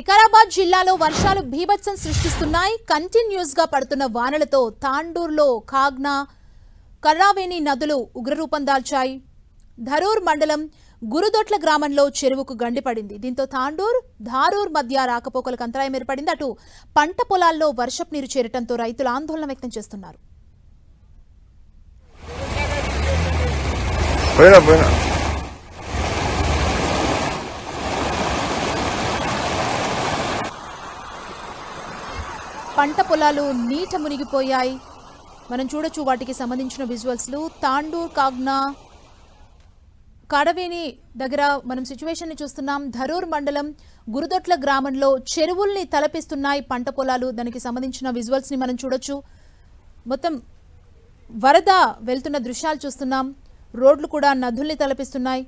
వికారాబాద్ జిల్లాలో వర్షాలు భీభత్సం సృష్టిస్తున్నాయి. కంటిన్యూస్ గా పడుతున్న వానలతో తాండూరులో కాగ్నా, కర్రావేణి నదులు ఉగ్రరూపం దాల్చాయి. ధరూర్ మండలం గురుదొట్ల గ్రామంలో చెరువుకు గండిపడింది. దీంతో ధారూర్ మధ్య రాకపోకలకు అంతరాయం ఏర్పడింది. అటు పంట పొలాల్లో వర్షపు నీరు చేరటంతో రైతులు ఆందోళన వ్యక్తం చేస్తున్నారు. పంట పొలాలు నీట మునిగిపోయాయి. మనం చూడొచ్చు వాటికి సంబంధించిన విజువల్స్లు. తాండూర్, కాగ్నా, కడవేణి దగ్గర మనం సిచ్యువేషన్ ని చూస్తున్నాం. ధరూర్ మండలం గురుదొట్ల గ్రామంలో చెరువుల్ని తలపిస్తున్నాయి పంట పొలాలు. దానికి సంబంధించిన విజువల్స్ ని మనం చూడొచ్చు. మొత్తం వరద వెళ్తున్న దృశ్యాలు చూస్తున్నాం. రోడ్లు కూడా నదుల్ని తలపిస్తున్నాయి.